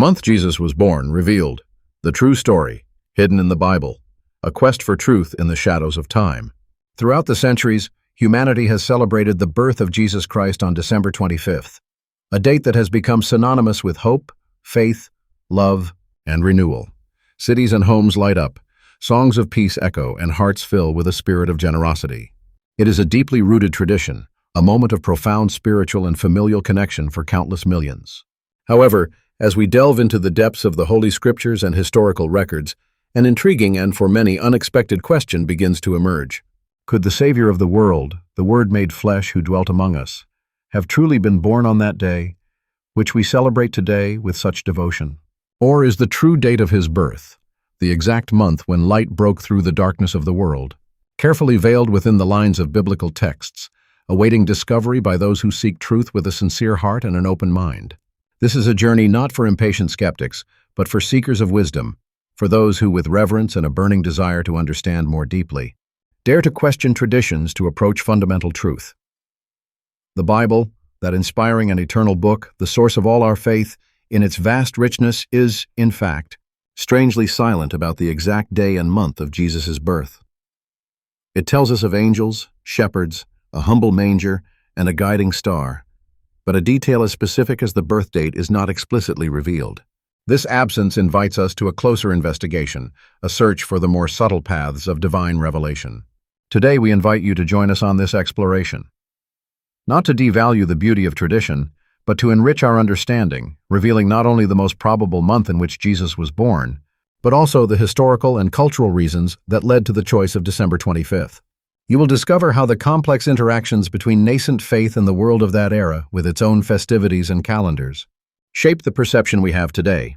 month Jesus was born revealed the true story, hidden in the Bible, a quest for truth in the shadows of time. Throughout the centuries, humanity has celebrated the birth of Jesus Christ on December 25th, a date that has become synonymous with hope, faith, love, and renewal. Cities and homes light up, songs of peace echo, and hearts fill with a spirit of generosity. It is a deeply rooted tradition, a moment of profound spiritual and familial connection for countless millions. However, as we delve into the depths of the Holy Scriptures and historical records, an intriguing and for many unexpected question begins to emerge. Could the Savior of the world, the Word made flesh who dwelt among us, have truly been born on that day, which we celebrate today with such devotion? Or is the true date of his birth, the exact month when light broke through the darkness of the world, carefully veiled within the lines of biblical texts, awaiting discovery by those who seek truth with a sincere heart and an open mind? This is a journey not for impatient skeptics, but for seekers of wisdom, for those who, with reverence and a burning desire to understand more deeply, dare to question traditions to approach fundamental truth. The Bible, that inspiring and eternal book, the source of all our faith, in its vast richness, is, in fact, strangely silent about the exact day and month of Jesus' birth. It tells us of angels, shepherds, a humble manger, and a guiding star, but a detail as specific as the birth date is not explicitly revealed. This absence invites us to a closer investigation, a search for the more subtle paths of divine revelation. Today we invite you to join us on this exploration. Not to devalue the beauty of tradition, but to enrich our understanding, revealing not only the most probable month in which Jesus was born, but also the historical and cultural reasons that led to the choice of December 25th. You will discover how the complex interactions between nascent faith and the world of that era, with its own festivities and calendars, shape the perception we have today.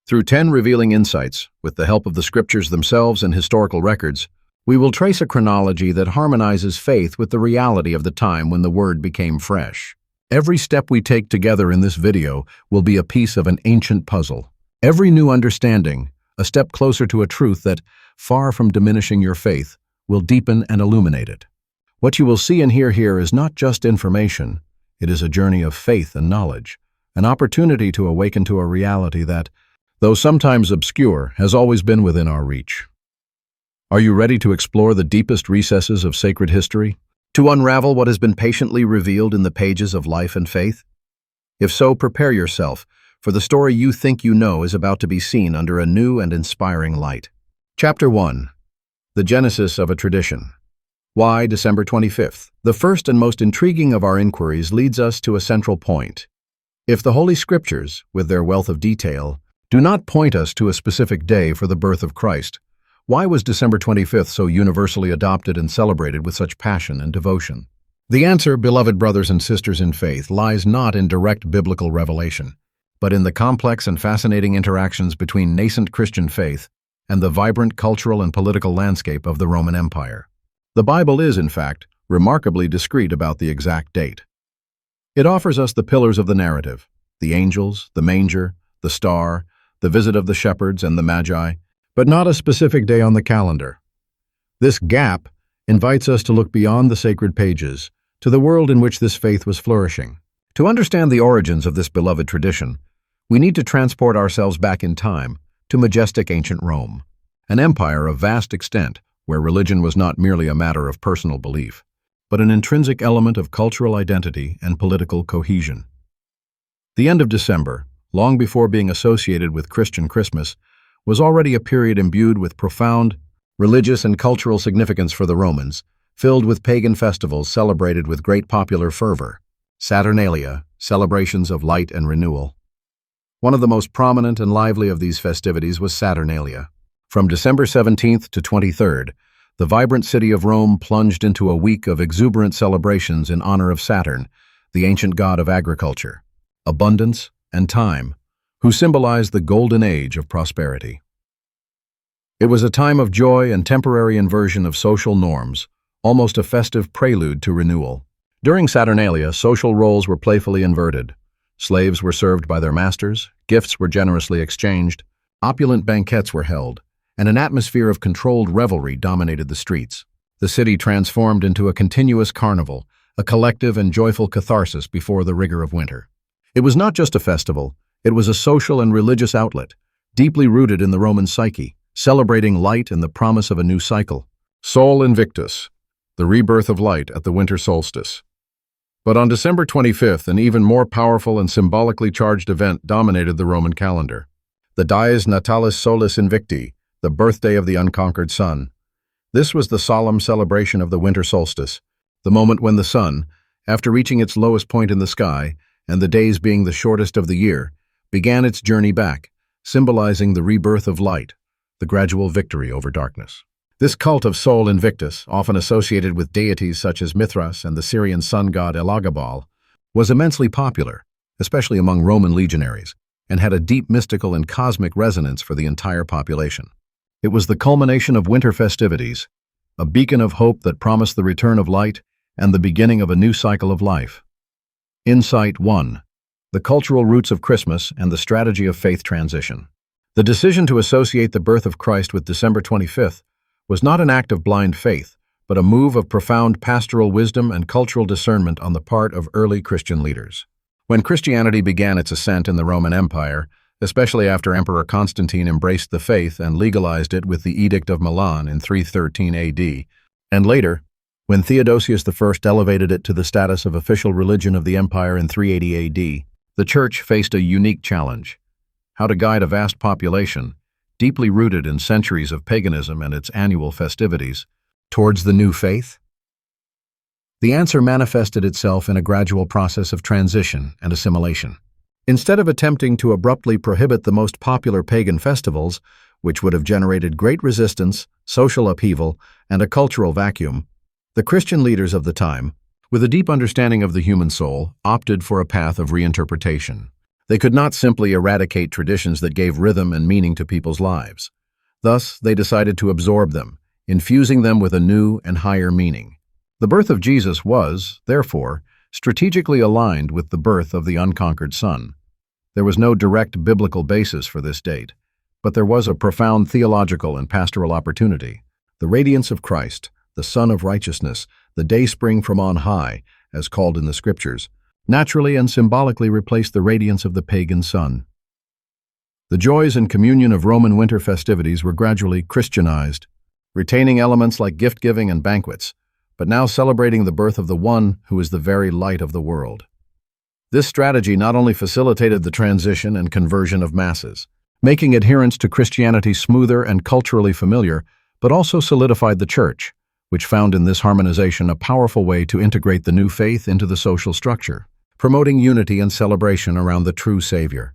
Through 10 revealing insights, with the help of the scriptures themselves and historical records, we will trace a chronology that harmonizes faith with the reality of the time when the Word became fresh. Every step we take together in this video will be a piece of an ancient puzzle. Every new understanding, a step closer to a truth that, far from diminishing your faith, will deepen and illuminate it. What you will see and hear here is not just information, it is a journey of faith and knowledge, an opportunity to awaken to a reality that, though sometimes obscure, has always been within our reach. Are you ready to explore the deepest recesses of sacred history? To unravel what has been patiently revealed in the pages of life and faith? If so, prepare yourself, for the story you think you know is about to be seen under a new and inspiring light. Chapter 1. The Genesis of a Tradition. Why December 25th? The first and most intriguing of our inquiries leads us to a central point. If the Holy Scriptures, with their wealth of detail, do not point us to a specific day for the birth of Christ, why was December 25th so universally adopted and celebrated with such passion and devotion? The answer, beloved brothers and sisters in faith, lies not in direct biblical revelation, but in the complex and fascinating interactions between nascent Christian faith and the vibrant cultural and political landscape of the Roman Empire. The Bible is, in fact, remarkably discreet about the exact date. It offers us the pillars of the narrative, the angels, the manger, the star, the visit of the shepherds and the magi, but not a specific day on the calendar. This gap invites us to look beyond the sacred pages, to the world in which this faith was flourishing. To understand the origins of this beloved tradition, we need to transport ourselves back in time to majestic ancient Rome, an empire of vast extent where religion was not merely a matter of personal belief, but an intrinsic element of cultural identity and political cohesion. The end of December, long before being associated with Christian Christmas, was already a period imbued with profound religious and cultural significance for the Romans, filled with pagan festivals celebrated with great popular fervor. Saturnalia, celebrations of light and renewal. One of the most prominent and lively of these festivities was Saturnalia. From December 17th to 23rd, the vibrant city of Rome plunged into a week of exuberant celebrations in honor of Saturn, the ancient god of agriculture, abundance, and time, who symbolized the golden age of prosperity. It was a time of joy and temporary inversion of social norms, almost a festive prelude to renewal. During Saturnalia, social roles were playfully inverted. Slaves were served by their masters, gifts were generously exchanged, opulent banquets were held, and an atmosphere of controlled revelry dominated the streets. The city transformed into a continuous carnival, a collective and joyful catharsis before the rigor of winter. It was not just a festival, It was a social and religious outlet, deeply rooted in the Roman psyche, celebrating light and the promise of a new cycle. Sol Invictus, the rebirth of light at the winter solstice. But on December 25th, an even more powerful and symbolically charged event dominated the Roman calendar. The dies natalis solis invicti, the birthday of the unconquered sun. This was the solemn celebration of the winter solstice, the moment when the sun, after reaching its lowest point in the sky, and the days being the shortest of the year, began its journey back, symbolizing the rebirth of light, the gradual victory over darkness. This cult of Sol Invictus, often associated with deities such as Mithras and the Syrian sun god Elagabal, was immensely popular, especially among Roman legionaries, and had a deep mystical and cosmic resonance for the entire population. It was the culmination of winter festivities, a beacon of hope that promised the return of light and the beginning of a new cycle of life. Insight 1. The cultural roots of Christmas and the strategy of faith transition. The decision to associate the birth of Christ with December 25th was not an act of blind faith, but a move of profound pastoral wisdom and cultural discernment on the part of early Christian leaders. When Christianity began its ascent in the Roman Empire, especially after Emperor Constantine embraced the faith and legalized it with the Edict of Milan in 313 AD, and later, when Theodosius I elevated it to the status of official religion of the empire in 380 AD, the Church faced a unique challenge: how to guide a vast population, deeply rooted in centuries of paganism and its annual festivities, towards the new faith? The answer manifested itself in a gradual process of transition and assimilation. Instead of attempting to abruptly prohibit the most popular pagan festivals, which would have generated great resistance, social upheaval, and a cultural vacuum, the Christian leaders of the time, with a deep understanding of the human soul, opted for a path of reinterpretation. They could not simply eradicate traditions that gave rhythm and meaning to people's lives. Thus, they decided to absorb them, infusing them with a new and higher meaning. The birth of Jesus was, therefore, strategically aligned with the birth of the unconquered sun. There was no direct biblical basis for this date, but there was a profound theological and pastoral opportunity. The radiance of Christ, the Sun of Righteousness, the dayspring from on high, as called in the Scriptures, naturally and symbolically replaced the radiance of the pagan sun. The joys and communion of Roman winter festivities were gradually Christianized, retaining elements like gift-giving and banquets, but now celebrating the birth of the one who is the very light of the world. This strategy not only facilitated the transition and conversion of masses, making adherence to Christianity smoother and culturally familiar, but also solidified the Church, which found in this harmonization a powerful way to integrate the new faith into the social structure, promoting unity and celebration around the true Savior.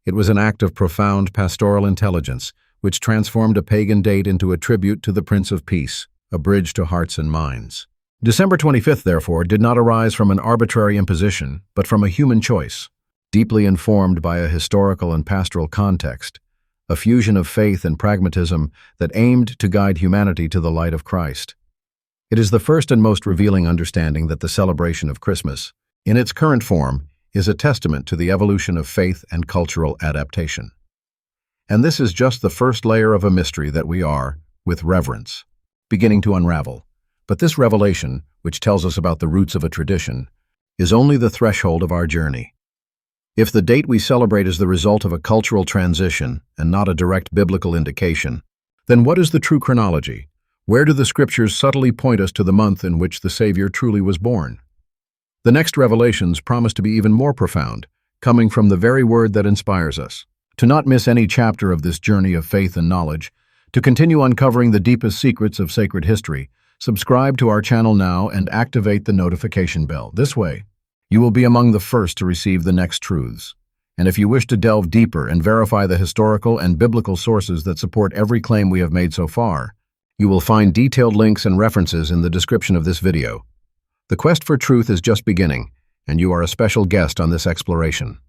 It was an act of profound pastoral intelligence, which transformed a pagan date into a tribute to the Prince of Peace, a bridge to hearts and minds. December 25th, therefore, did not arise from an arbitrary imposition, but from a human choice, deeply informed by a historical and pastoral context, a fusion of faith and pragmatism that aimed to guide humanity to the light of Christ. It is the first and most revealing understanding that the celebration of Christmas, in its current form, is a testament to the evolution of faith and cultural adaptation. And this is just the first layer of a mystery that we are, with reverence, beginning to unravel. But this revelation, which tells us about the roots of a tradition, is only the threshold of our journey. If the date we celebrate is the result of a cultural transition and not a direct biblical indication, then what is the true chronology? Where do the Scriptures subtly point us to the month in which the Savior truly was born? The next revelations promise to be even more profound, coming from the very word that inspires us. To not miss any chapter of this journey of faith and knowledge, to continue uncovering the deepest secrets of sacred history, subscribe to our channel now and activate the notification bell. This way, you will be among the first to receive the next truths. And if you wish to delve deeper and verify the historical and biblical sources that support every claim we have made so far, you will find detailed links and references in the description of this video. The quest for truth is just beginning, and you are a special guest on this exploration.